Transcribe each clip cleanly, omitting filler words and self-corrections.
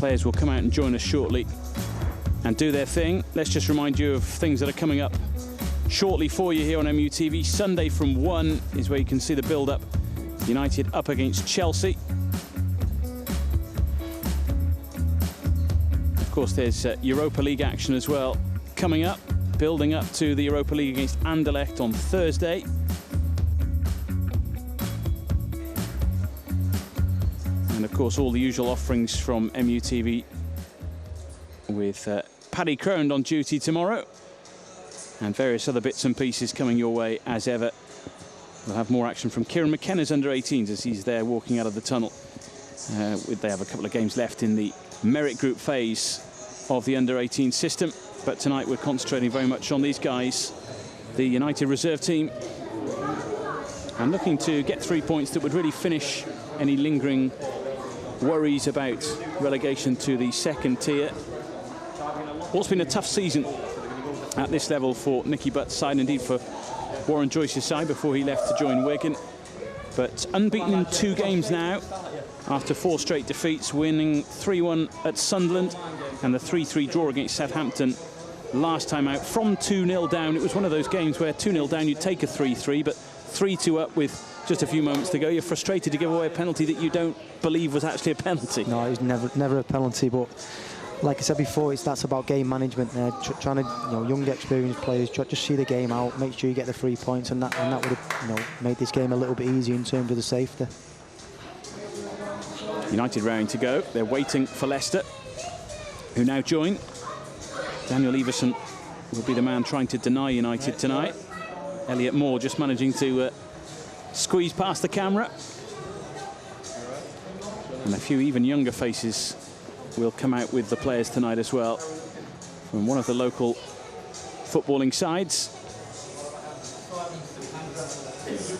players will come out and join us shortly and do their thing. Let's just remind you of things that are coming up shortly for you here on MUTV. Sunday from 1 is where you can see the build-up. United up against Chelsea. Of course, there's Europa League action as well coming up, building up to the Europa League against Anderlecht on Thursday. And of course, all the usual offerings from MUTV with Paddy Crone on duty tomorrow, and various other bits and pieces coming your way as ever. We'll have more action from Kieran McKenna's under-18s as he's there walking out of the tunnel. They have a couple of games left in the merit group phase of the under-18 system, but tonight we're concentrating very much on these guys, the United reserve team, and looking to get 3 points that would really finish any lingering worries about relegation to the second tier. It's been a tough season at this level for Nicky Butt's side, indeed for Warren Joyce's side before he left to join Wigan. But unbeaten in 2 games now after 4 straight defeats, winning 3-1 at Sunderland and the 3-3 draw against Southampton last time out from 2-0 down. It was one of those games where 2-0 down you'd take a 3-3, but 3-2 up with just a few moments to go, you're frustrated to give away a penalty that you don't believe was actually a penalty. No, it was never a penalty, but like I said before, that's about game management there. Trying to, young, experienced players, just see the game out, make sure you get the 3 points, and that would have, made this game a little bit easier in terms of the safety. United raring to go. They're waiting for Leicester, who now join. Daniel Everson will be the man trying to deny United tonight. Elliot Moore just managing to squeeze past the camera. And a few even younger faces will come out with the players tonight as well, from one of the local footballing sides.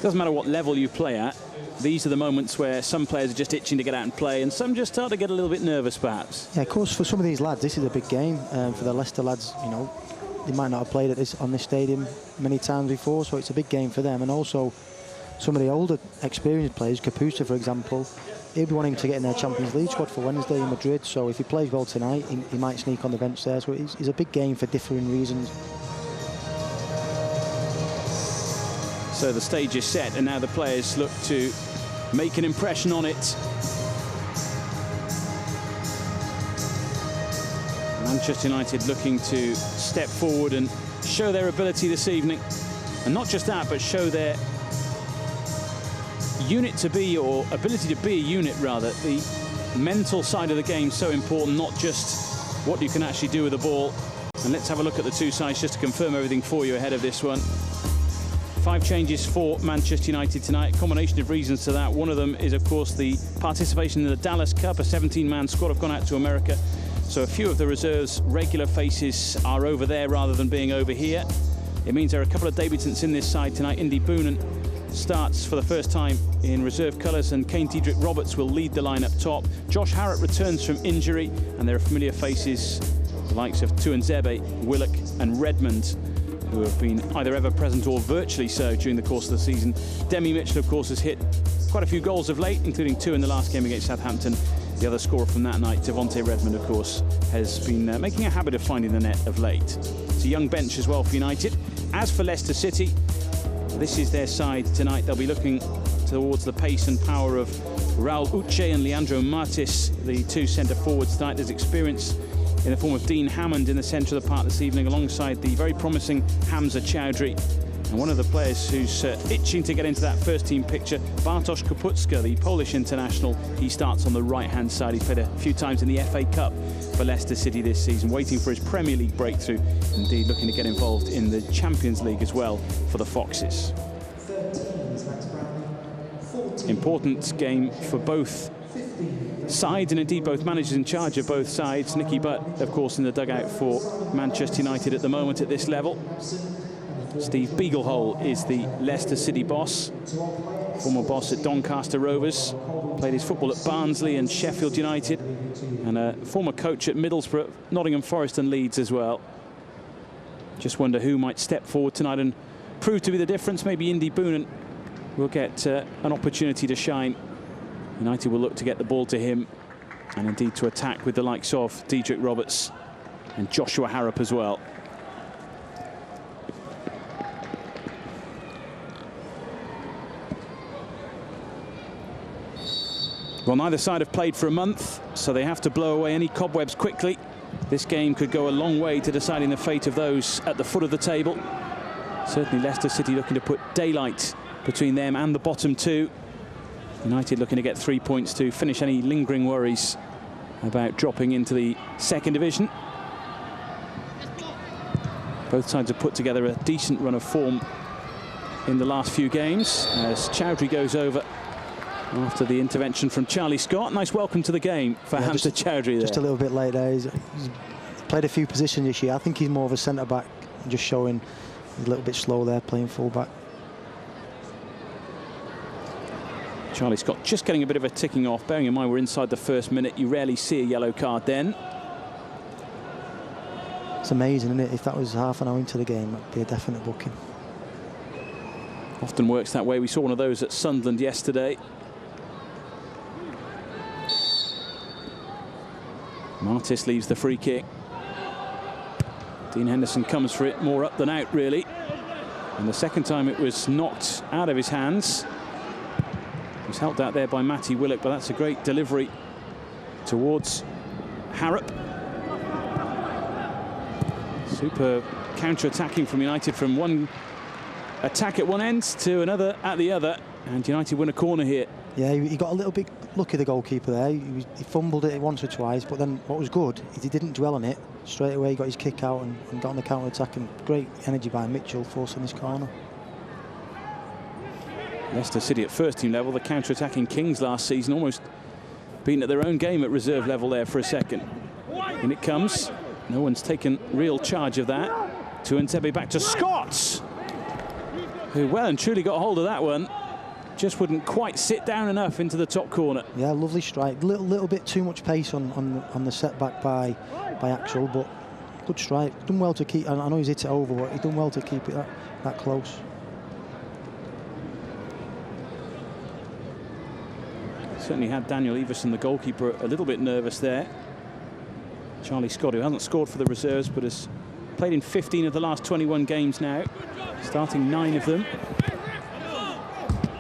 Doesn't matter what level you play at, these are the moments where some players are just itching to get out and play, and some just start to get a little bit nervous perhaps. Yeah, of course, for some of these lads this is a big game. For the Leicester lads, they might not have played on this stadium many times before, so it's a big game for them. And also some of the older experienced players, Capusa for example, he'll be wanting to get in their Champions League squad for Wednesday in Madrid, so if he plays well tonight he might sneak on the bench there, so it's a big game for differing reasons. So the stage is set and now the players look to make an impression on it. Manchester United looking to step forward and show their ability this evening, and not just that, but show their unit to be, or ability to be a unit rather. The mental side of the game so important, not just what you can actually do with the ball. And let's have a look at the two sides just to confirm everything for you ahead of this one. 5 changes for Manchester United tonight, a combination of reasons to that. One of them is of course the participation in the Dallas Cup. A 17-man squad have gone out to America, so a few of the reserves regular faces are over there rather than being over here. It means there are a couple of debutants in this side tonight. Indy Boonen starts for the first time in reserve colours, and Kane Diedrich Roberts will lead the line up top. Josh Harrott returns from injury, and there are familiar faces, the likes of Tuanzebe, Willock and Redmond, who have been either ever present or virtually so during the course of the season. Demi Mitchell, of course, has hit quite a few goals of late, including 2 in the last game against Southampton. The other scorer from that night, Devonte Redmond, of course, has been making a habit of finding the net of late. It's a young bench as well for United. As for Leicester City, this is their side tonight. They'll be looking towards the pace and power of Raul Uche and Leandro Martis, the 2 centre forwards tonight. There's experience in the form of Dean Hammond in the centre of the park this evening, alongside the very promising Hamza Chowdhury. And one of the players who's itching to get into that first team picture, Bartosz Kapustka, the Polish international. He starts on the right-hand side. He's played a few times in the FA Cup for Leicester City this season, waiting for his Premier League breakthrough. Indeed, looking to get involved in the Champions League as well for the Foxes. Important game for both sides, and indeed both managers in charge of both sides. Nicky Butt, of course, in the dugout for Manchester United at the moment at this level. Steve Beaglehole is the Leicester City boss, former boss at Doncaster Rovers, played his football at Barnsley and Sheffield United, and a former coach at Middlesbrough, Nottingham Forest and Leeds as well. Just wonder who might step forward tonight and prove to be the difference. Maybe Indy Boonen will get an opportunity to shine. United will look to get the ball to him and indeed to attack with the likes of Diedrich Roberts and Joshua Harrop as well. Well, neither side have played for a month, so they have to blow away any cobwebs quickly. This game could go a long way to deciding the fate of those at the foot of the table. Certainly Leicester City looking to put daylight between them and the bottom two. United looking to get 3 points to finish any lingering worries about dropping into the second division. Both sides have put together a decent run of form in the last few games as Chowdhury goes over after the intervention from Charlie Scott. Nice welcome to the game for Hamza Chowdhury there. Just a little bit late there. He's played a few positions this year. I think he's more of a centre-back, just showing he's a little bit slow there, playing full-back. Charlie Scott just getting a bit of a ticking off. Bearing in mind we're inside the first minute, you rarely see a yellow card then. It's amazing, isn't it? If that was half an hour into the game, that'd be a definite booking. Often works that way. We saw one of those at Sunderland yesterday. Martis leaves the free kick. Dean Henderson comes for it, more up than out really. And the second time it was knocked out of his hands. He was helped out there by Matty Willock, but that's a great delivery towards Harrop. Super counter-attacking from United, from one attack at one end to another at the other, and United win a corner here. Yeah, he got a little bit lucky, the goalkeeper there. He fumbled it once or twice, but then what was good is he didn't dwell on it. Straight away he got his kick out and got on the counter-attack, and great energy by Mitchell forcing this corner. Leicester City at first team level, the counter-attacking Kings last season, almost beaten at their own game at reserve level there for a second. In it comes. No one's taken real charge of that. To Ntebe, back to Scott, who well and truly got hold of that one. Just wouldn't quite sit down enough into the top corner. Yeah, lovely strike. Little bit too much pace on the setback by Axel, but good strike. Done well to keep. I know he's hit it over, but he's done well to keep it that close. Certainly had Daniel Everson, the goalkeeper, a little bit nervous there. Charlie Scott, who hasn't scored for the reserves, but has played in 15 of the last 21 games now, starting 9 of them.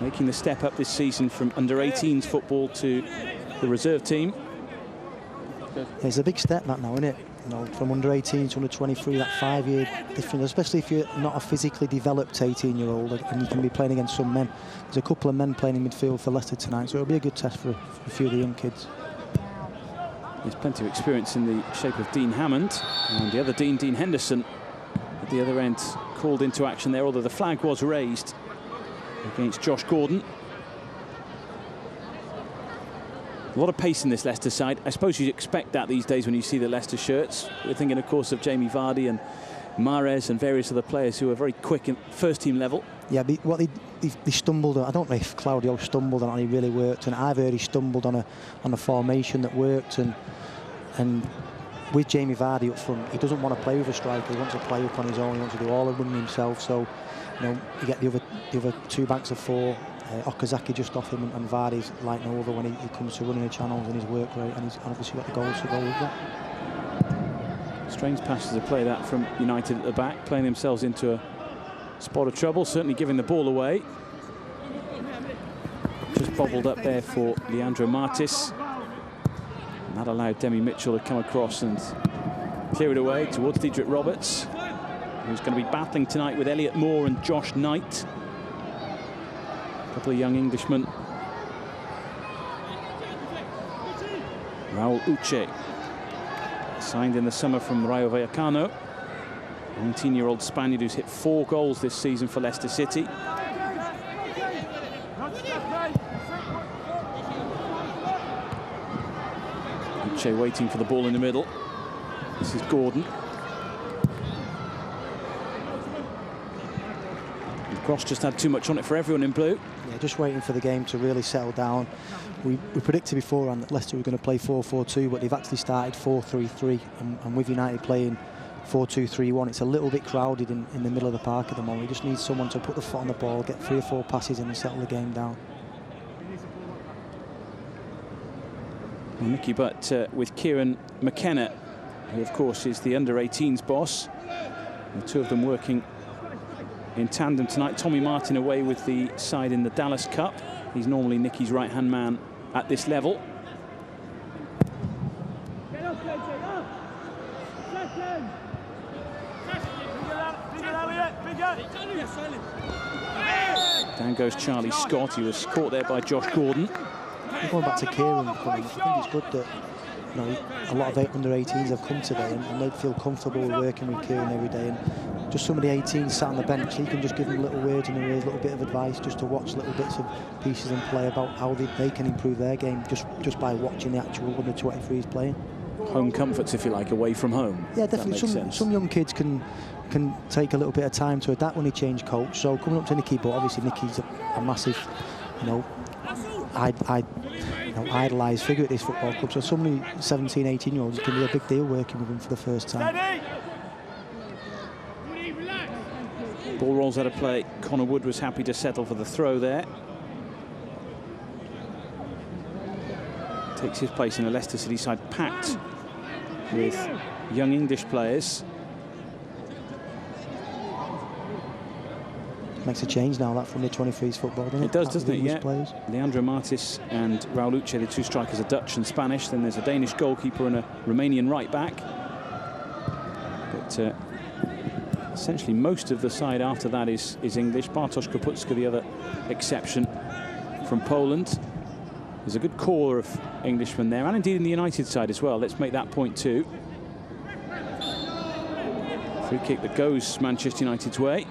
Making the step up this season from under-18s football to the reserve team. It's a big step that now, isn't it? You know, from under-18 to under-23, that 5-year difference, especially if you're not a physically developed 18-year-old and you can be playing against some men. There's a couple of men playing in midfield for Leicester tonight, so it'll be a good test for a few of the young kids. There's plenty of experience in the shape of Dean Hammond, and the other Dean Henderson at the other end called into action there, although the flag was raised against Josh Gordon. A lot of pace in this Leicester side. I suppose you'd expect that these days when you see the Leicester shirts. We're thinking, of course, of Jamie Vardy and Mahrez and various other players who are very quick in first-team level. Yeah, what they stumbled on. I don't know if Claudio stumbled on it, he really worked, and I've heard he stumbled on a formation that worked, and with Jamie Vardy up front, he doesn't want to play with a striker. He wants to play up on his own. He wants to do all the running himself. So, you know, you get the other two backs of four. Okazaki just off him, and Vardy's lighting over when he comes to running the channels and his work rate, and he's obviously got the goals to go with that. Strange passes of play that from United at the back, playing themselves into a spot of trouble, certainly giving the ball away. Just bobbled up there for Leandro Martis. And that allowed Demi Mitchell to come across and clear it away towards Diedrich Roberts, who's going to be battling tonight with Elliot Moore and Josh Knight. A couple of young Englishmen. Raul Uche, signed in the summer from Rayo Vallecano. 19-year-old Spaniard who's hit 4 goals this season for Leicester City. Uche waiting for the ball in the middle. This is Gordon. And Cross just had too much on it for everyone in blue. Yeah, just waiting for the game to really settle down. We predicted beforehand that Leicester were going to play 4-4-2, but they've actually started 4-3-3, and with United playing 4-2-3-1, it's a little bit crowded in the middle of the park at the moment. We just need someone to put the foot on the ball, get 3 or 4 passes in and settle the game down. Well, Nicky Butt with Kieran McKenna, who of course is the under-18s boss. The two of them working in tandem tonight. Tommy Martin away with the side in the Dallas Cup. He's normally Nicky's right-hand man at this level. Down goes Charlie Scott. He was caught there by Josh Gordon. Going back to Kieran, I think it's good that a lot of under-18s have come today and they feel comfortable working with Kieran every day. And just some of the 18s sat on the bench, he can just give them little words in their ears, a little bit of advice, just to watch little bits of pieces and play about how they can improve their game just by watching the actual under-23s playing. Home comforts, if you like, away from home. Yeah, definitely. Some young kids can take a little bit of time to adapt when they change coach. So coming up to Nicky, but obviously Nicky's a massive, idolised figure at this football club. So so many 17, 18-year-olds, it can be a big deal working with him for the first time. Ball rolls out of play. Connor Wood was happy to settle for the throw there. Takes his place in a Leicester City side packed with young English players. Makes a change now, that from the 23s football, doesn't it? It does, doesn't it? Yeah. Players. Leandro Martis and Raul Uche, the two strikers, are Dutch and Spanish. Then there's a Danish goalkeeper and a Romanian right back. But essentially most of the side after that is English. Bartosz Kaputska, the other exception from Poland. There's a good core of Englishmen there, and indeed in the United side as well. Let's make that point too. Free kick that goes Manchester United's way.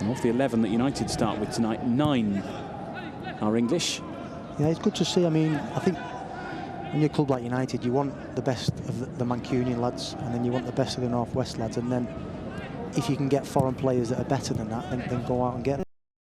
And of the 11 that United start with tonight, 9 are English. Yeah, it's good to see. I mean, I think when you're a club like United, you want the best of the Mancunian lads, and then you want the best of the North West lads, and then if you can get foreign players that are better than that, then go out and get them.